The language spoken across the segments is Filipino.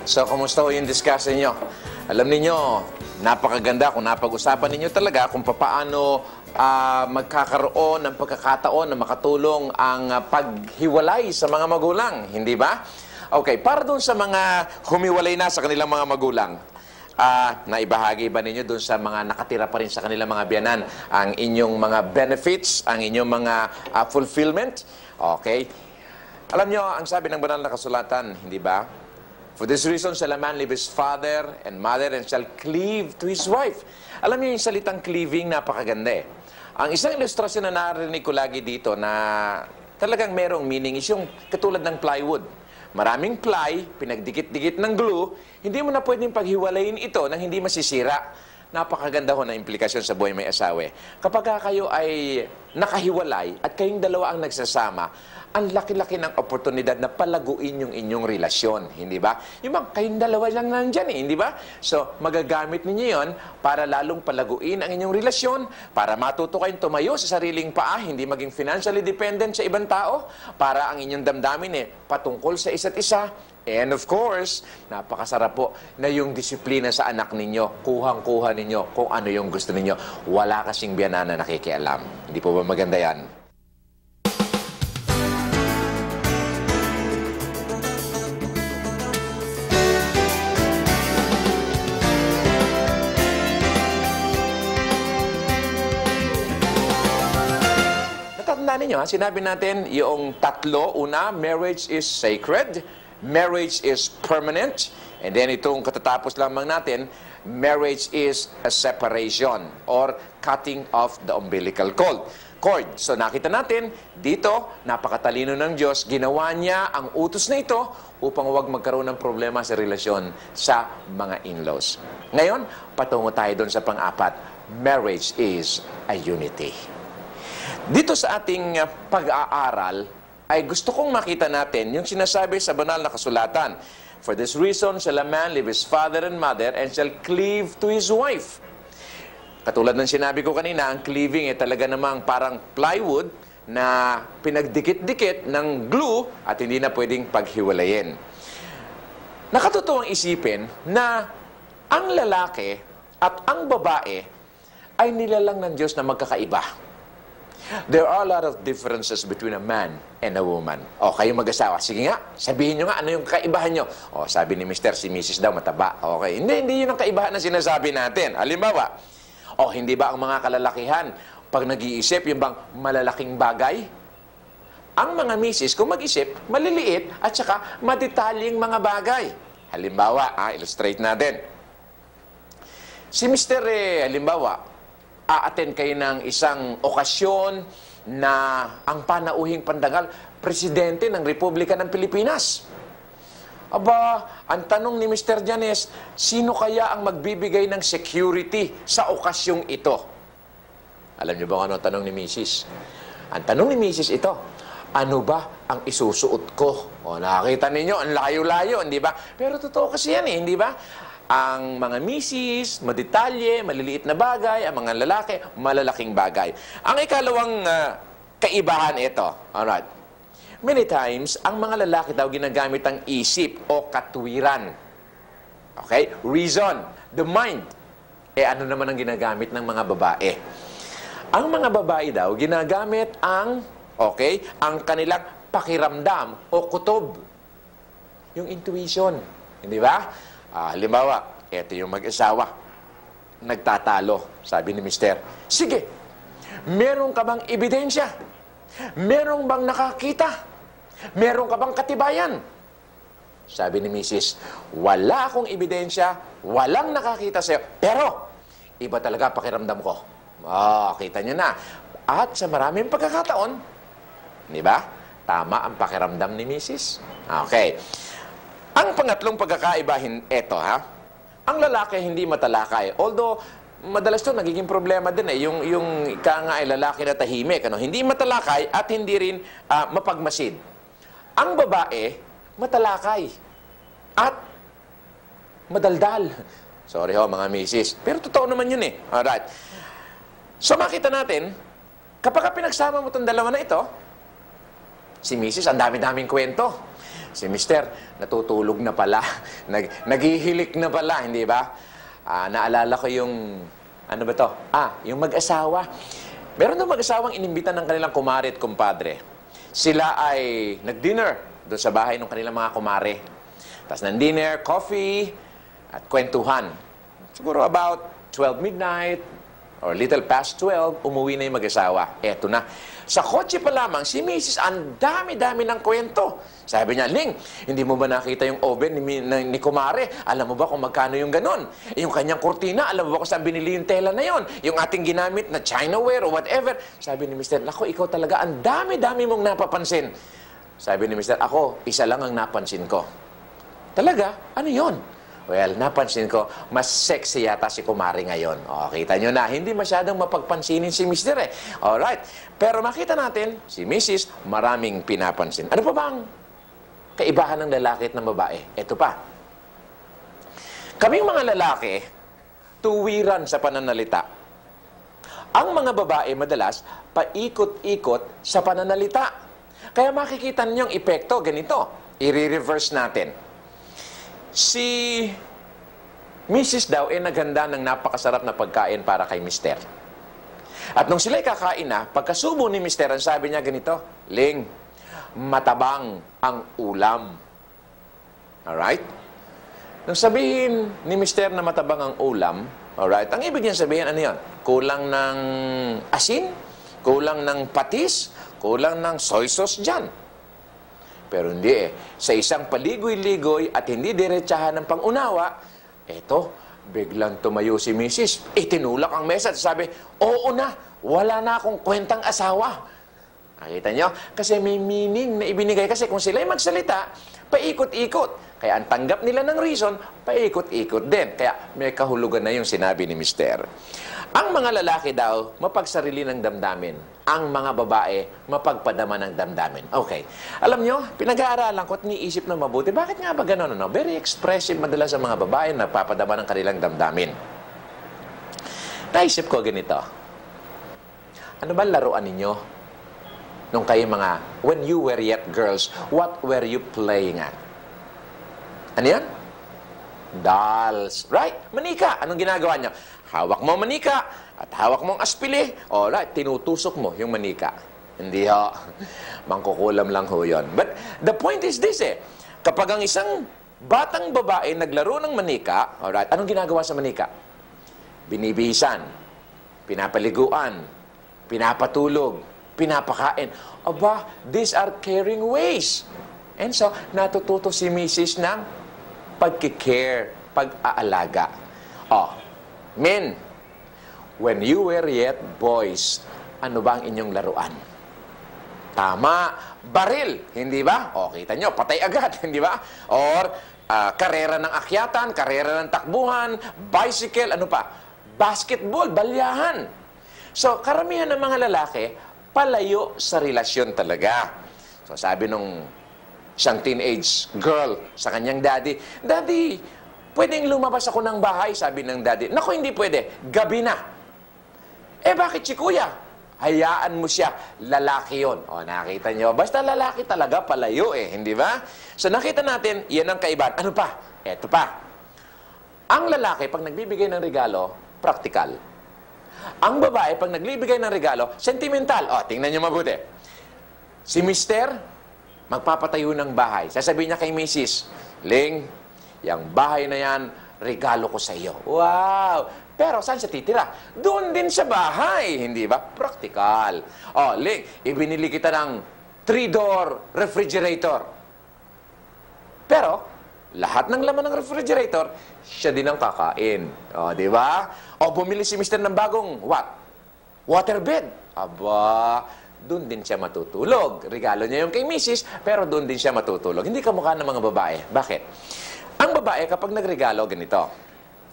So, kumusta ho yung discussion nyo? Alam niyo, napakaganda kung napag-usapan ninyo talaga kung paano magkakaroon ng pagkakataon na makatulong ang paghiwalay sa mga magulang. Hindi ba? Okay, para doon sa mga humiwalay na sa kanilang mga magulang, naibahagi ba ninyo doon sa mga nakatira pa rin sa kanilang mga biyanan ang inyong mga benefits, ang inyong mga fulfillment? Okay. Alam nyo, ang sabi ng banal na kasulatan, hindi ba? For this reason, shall a man leave his father and mother and shall cleave to his wife. Alam niyo yung salitang cleaving, napakaganda eh. Ang isang ilustrasyon na narinig ko lagi dito na talagang merong meaning is yung katulad ng plywood. Maraming ply, pinagdikit-dikit ng glue, hindi mo na pwedeng paghiwalayin ito nang hindi masisira. Napakaganda ho na implikasyon sa buhay may asawa. Kapag kayo ay nakahiwalay at kayong dalawa ang nagsasama, ang laki-laki ng oportunidad na palaguin yung inyong relasyon, hindi ba? Yung bang kayong dalawa lang nandyan eh, hindi ba? So, magagamit ninyo yon para lalong palaguin ang inyong relasyon, para matuto kayong tumayo sa sariling paa, hindi maging financially dependent sa ibang tao, para ang inyong damdamin eh, patungkol sa isa't isa. And of course, napakasarap po na yung disiplina sa anak ninyo, kuhang-kuha ninyo kung ano yung gusto ninyo. Wala kasing biyanan na nakikialam. Hindi po ba maganda yan? Natandaan ninyo, sinabi natin yung tatlo. Una, marriage is sacred. Marriage is permanent. And then itong katatapos lamang natin, marriage is a separation or cutting off the umbilical cord. So nakita natin, dito, napakatalino ng Diyos, ginawa niya ang utos na ito upang huwag magkaroon ng problema sa relasyon sa mga in-laws. Ngayon, patungo tayo doon sa pang-apat. Marriage is a unity. Dito sa ating pag-aaral, ay gusto kong makita natin yung sinasabi sa banal na kasulatan. For this reason, shall a man leave his father and mother and shall cleave to his wife. Katulad ng sinabi ko kanina, ang cleaving ay talaga namang parang plywood na pinagdikit-dikit ng glue at hindi na pwedeng paghiwalayin. Nakatutuwang isipin na ang lalaki at ang babae ay nilalang ng Diyos na magkakaiba. There are a lot of differences between a man and a woman. O, kayo mag-asawa, sige nga, sabihin nyo nga, ano yung kaibahan nyo? O, sabi ni Mr. si Mrs. daw mataba. Okay, hindi yun ang kaibahan na sinasabi natin. Halimbawa, o, hindi ba ang mga kalalakihan, pag nag-iisip, yung bang malalaking bagay? Ang mga misis, kung mag-isip, maliliit at saka madetalyeng mga bagay. Halimbawa, illustrate natin. Si Mr. halimbawa, a-attend kayo ng isang okasyon na ang panauhing pandangal, presidente ng Republika ng Pilipinas. Aba, ang tanong ni Mr. Janes, sino kaya ang magbibigay ng security sa okasyong ito? Alam niyo ba ano ang tanong ni Mrs.? Ang tanong ni Mrs. ito, ano ba ang isusuot ko? O, nakakita ninyo, ang layo-layo, hindi ba? Pero totoo kasi yan eh, hindi ba? Ang mga misis, madetalye, maliliit na bagay. Ang mga lalaki, malalaking bagay. Ang ikalawang kaibahan ito. Alright. Many times, ang mga lalaki daw ginagamit ang isip o katwiran. Okay? Reason. The mind. Ano naman ang ginagamit ng mga babae? Ang mga babae daw, ginagamit ang, ang kanilang pakiramdam o kutob. Yung intuition. Hindi ba? Halimbawa, eto yung mag-asawa, nagtatalo, sabi ni Mister, sige, meron ka bang ebidensya? Meron bang nakakita? Meron ka bang katibayan? Sabi ni Mrs., wala akong ebidensya, walang nakakita sa'yo, pero iba talaga pakiramdam ko. Kita nyo na. At sa maraming pagkakataon, di ba? Tama ang pakiramdam ni Mrs. Okay. Ang pangatlong pagkakaibahin, eto ang lalaki hindi matalakay. Although, madalas to nagiging problema din eh. Yung nga ay lalaki na tahimik. Hindi matalakay at hindi rin mapagmasid. Ang babae, matalakay. At madaldal. Sorry mga misis. Pero totoo naman yun eh. Alright. So makita natin, kapag pinagsama mo itong dalawa na ito, si misis, ang dami-daming kwento. Si Mister, natutulog na pala. Naghihilik na pala, hindi ba? Naalala ko yung, ano ba to? Yung mag-asawa. Meron daw mag-asawang inimbitan ng kanilang kumare at kumpadre. Sila ay nag-dinner doon sa bahay ng kanilang mga kumare. Tapos dinner, coffee, at kwentuhan. Siguro about 12 midnight, or little past 12, umuwi na yung mag-asawa. Eto na. Sa kotse pa lamang, si Mrs. ang dami-dami ng kwento. Sabi niya, Ling, hindi mo ba nakita yung oven ni Kumare? Alam mo ba kung magkano yung ganon? Yung kanyang kurtina, alam mo ba kung saan binili yung tela na yon? Yung ating ginamit na Chinaware o whatever. Sabi ni Mr., Nako, ikaw talaga, ang dami-dami mong napapansin. Sabi ni Mr., ako, isa lang ang napansin ko. Talaga? Ano yon? Well, napansin ko, mas sexy yata si Kumare ngayon. O, kita nyo na, hindi masyadong mapagpansinin si Mr. Alright. Pero makita natin, si Mrs. maraming pinapansin. Ano pa bang kaibahan ng lalaki at ng babae? Ito pa. Kaming mga lalaki, tuwiran sa pananalita. Ang mga babae madalas, paikot-ikot sa pananalita. Kaya makikita niyo ang epekto, ganito. I-reverse natin. Si Mrs. daw naghanda ng napakasarap na pagkain para kay Mr. At nung sila'y kakain na, pagkasubo ni Mr., ang sabi niya ganito, Ling, matabang ang ulam. Alright? Nung sabihin ni Mr. na matabang ang ulam, alright, ang ibig niya sabihin, ano yun? Kulang ng asin? Kulang ng patis? Kulang ng soy sauce dyan? Pero hindi Sa isang paligoy-ligoy at hindi diretsahan ng pangunawa, eto, biglang tumayo si Mrs. Itinulak ang mesa at sabi, oo na, wala na akong kwentang asawa. Nakita nyo? Kasi may meaning na ibinigay. Kasi kung sila'y magsalita, paikot-ikot. Kaya ang tanggap nila ng reason, paikot-ikot din. Kaya may kahulugan na yung sinabi ni Mr. Ang mga lalaki daw, mapagsarili ng damdamin. Ang mga babae, mapagpadama ng damdamin. Okay. Alam nyo, pinag-aaralan ko at niisip na mabuti. Bakit nga ba gano'n? No? Very expressive madalas ang mga babae na papadama ng kanilang damdamin. Naisip ko ganito. Ano ba laruan ninyo? Nung kayo mga, when you were yet girls, what were you playing at? Ano yan? Dolls. Right? Manika. Anong ginagawa nyo? Hawak mo manika at hawak mong aspili. Alright, tinutusok mo yung manika. Hindi ho. Mangkukulam lang ho yun. But the point is this kapag ang isang batang babae naglaro ng manika, alright, anong ginagawa sa manika? Binibihisan, pinapaliguan, pinapatulog, pinapakain. Aba, these are caring ways. And so, natututo si Mrs. ng pagkikare, pag-aalaga. Men, when you were yet boys, ano ba ang inyong laruan? Tama, baril, hindi ba? Kita nyo, patay agad, hindi ba? Or, karera ng akyatan, karera ng takbuhan, bicycle, ano pa? Basketball, balyahan. So, karamihan ng mga lalaki, palayo sa relasyon talaga. So, sabi nung isang teenage girl sa kanyang daddy, Daddy, pwedeng lumabas ako ng bahay, sabi ng daddy. Naku, hindi pwede. Gabi na. Bakit si kuya? Hayaan mo siya. Lalaki yon. Nakita nyo. Basta lalaki talaga, palayo hindi ba? So, nakita natin, yan ang kaibahan. Ano pa? Eto pa. Ang lalaki, pag nagbibigay ng regalo, practical. Ang babae, pag nagbibigay ng regalo, sentimental. Tingnan nyo mabuti. Si Mister, magpapatayo ng bahay. Sasabihin niya kay Mrs. Ling, yang bahay na yan, regalo ko sa iyo. Wow! Pero saan siya titira? Doon din sa bahay, hindi ba? Practical. Ling, ibinili kita ng 3-door refrigerator. Pero, lahat ng laman ng refrigerator, siya din ang kakain. Di ba? Bumili si Mr. ng bagong, what? Waterbed. Aba, doon din siya matutulog. Regalo niya yung kay Mrs., pero doon din siya matutulog. Hindi kamukha ng mga babae. Bakit? Ang babae, kapag nagregalo, ganito.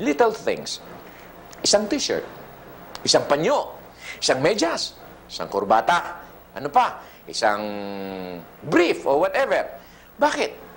Little things. Isang t-shirt. Isang panyo. Isang medyas. Isang kurbata. Ano pa? Isang brief or whatever. Bakit?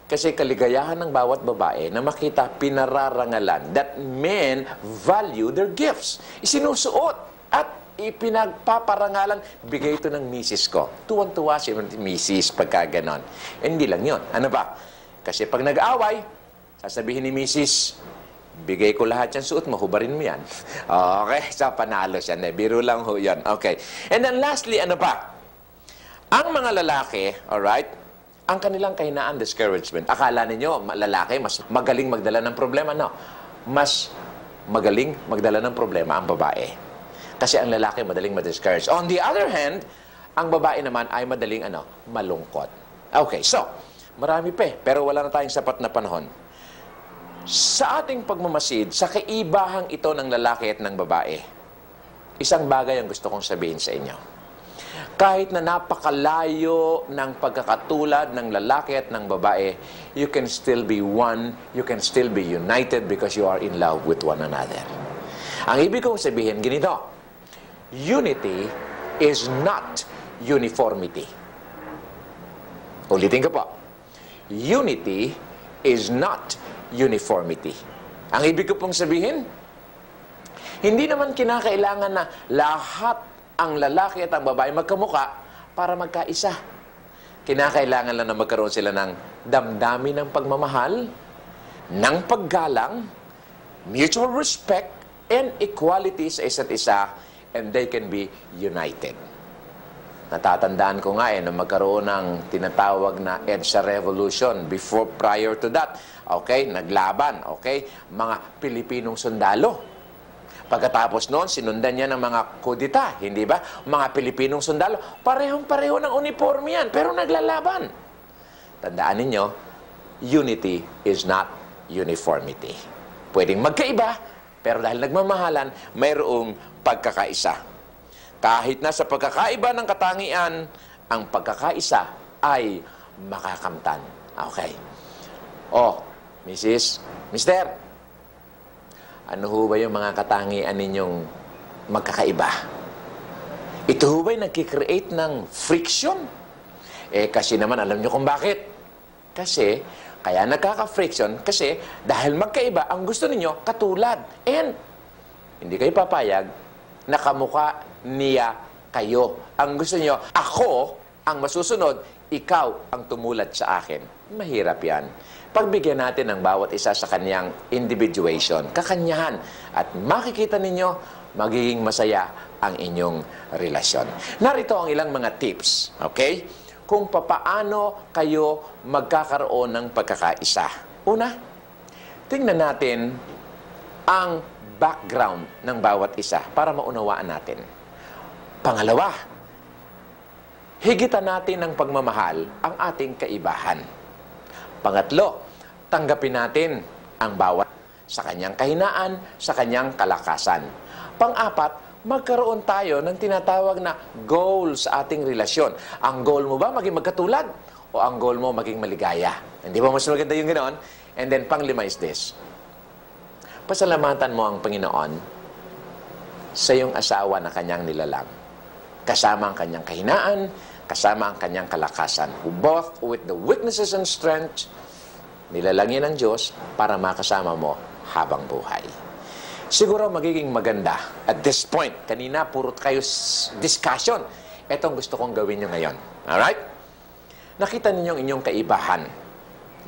Kasi kaligayahan ng bawat babae na makita pinararangalan that men value their gifts. Isinusuot at ipinagpaparangalan, bigay ito ng misis ko. Tuwan-tuwa si misis pagka ganon. Hindi lang yun. Ano ba? Kasi pag nag-away, sasabihin ni misis, bigay ko lahat yan, suot mo, hubarin mo yan. Okay, sa panalo siya. Biro lang ho yan. Okay. And then lastly, ano pa? Ang mga lalaki, alright, ang kanilang kahinaan, discouragement. Akala ninyo, lalaki, mas magaling magdala ng problema. No. Mas magaling magdala ng problema ang babae. Kasi ang lalaki madaling ma-discourage. On the other hand, ang babae naman ay madaling malungkot. Okay, so, marami pa pero wala na tayong sapat na panahon. Sa ating pagmamasid, sa kaibahang ito ng lalaki at ng babae, isang bagay ang gusto kong sabihin sa inyo. Kahit na napakalayo ng pagkakatulad ng lalaki at ng babae, you can still be one, you can still be united because you are in love with one another. Ang ibig kong sabihin, ganito, unity is not uniformity. Ulitin ko po. Unity is not uniformity. Ang ibig ko pong sabihin, hindi naman kinakailangan na lahat ang lalaki at ang babae magkamuka para magkaisa. Kinakailangan lang na magkaroon sila ng damdamin ng pagmamahal, ng paggalang, mutual respect, and equality sa isa't isa, and they can be united. Natatandaan ko nga na magkaroon ng tinatawag na EDSA Revolution prior to that. Okay, naglaban, okay, mga Pilipinong sundalo. Pagkatapos noon, sinundan niya ng mga kudita, hindi ba? Mga Pilipinong sundalo, parehong-pareho ng uniforme yan, pero naglalaban. Tandaan ninyo, unity is not uniformity. Pwedeng magkaiba, pero dahil nagmamahalan, mayroong pagkakaisa. Kahit na sa pagkakaiba ng katangian, ang pagkakaisa ay makakamtan. Okay. Oh, Mrs., Mister, ano ho ba yung mga katangian ninyong magkakaiba? Ito ho ba'y nagkikreate ng friction? Kasi naman alam nyo kung bakit. Kasi, kaya nagkaka-friction, kasi dahil magkaiba, ang gusto ninyo, katulad. And, hindi kayo papayag, nakamukha niya kayo. Ang gusto niyo, ako ang masusunod, ikaw ang tumulad sa akin. Mahirap yan. Pagbigyan natin ng bawat isa sa kanyang individuation, kakanyahan, at makikita ninyo, magiging masaya ang inyong relasyon. Narito ang ilang mga tips, okay? Kung papaano kayo magkakaroon ng pagkakaisa. Una, tingnan natin ang background ng bawat isa para maunawaan natin. Pangalawa, higitan natin ng pagmamahal ang ating kaibahan. Pangatlo, tanggapin natin ang bawat sa kanyang kahinaan, sa kanyang kalakasan. Pang-apat, magkaroon tayo ng tinatawag na goal sa ating relasyon. Ang goal mo ba maging magkatulad? O ang goal mo maging maligaya? Hindi ba mas maganda yung ganoon? And then, pang-lima is this. Pasalamatan mo ang Panginoon sa iyong asawa na kanyang nilalang. Kasama ang kanyang kahinaan, kasama ang kanyang kalakasan. Both with the weaknesses and strength, nilalangin ng Diyos para makasama mo habang buhay. Siguro magiging maganda at this point. Kanina, puro kayo discussion. Etong gusto kong gawin nyo ngayon. Alright? Nakita ninyo ang inyong kaibahan.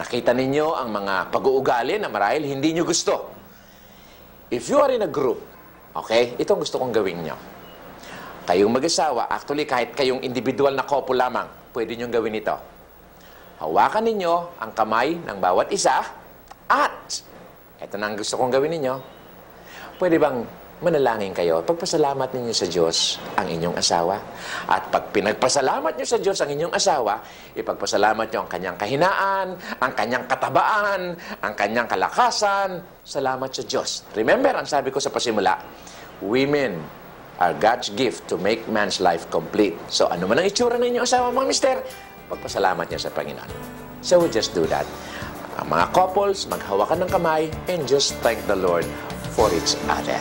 Nakita ninyo ang mga pag-uugali na marahil hindi nyo gusto. If you are in a group, okay, itong gusto kong gawin nyo. Kayong mag-asawa, actually kahit kayong individual na couple lamang, pwede nyo gawin ito. Hawakan ninyo ang kamay ng bawat isa at, ito na ang gusto kong gawin ninyo, pwede bang manalangin kayo, pagpasalamat ninyo sa Diyos ang inyong asawa. At pag pinagpasalamat nyo sa Diyos ang inyong asawa, ipagpasalamat nyo ang kanyang kahinaan, ang kanyang katabaan, ang kanyang kalakasan. Salamat sa Diyos. Remember, ang sabi ko sa pasimula, women are God's gift to make man's life complete. So, ano man ang itsura ng inyong asawa, mga mister, pagpasalamat niya sa Panginoon. So, we just do that. Ang mga couples, maghawakan ng kamay and just thank the Lord for each other.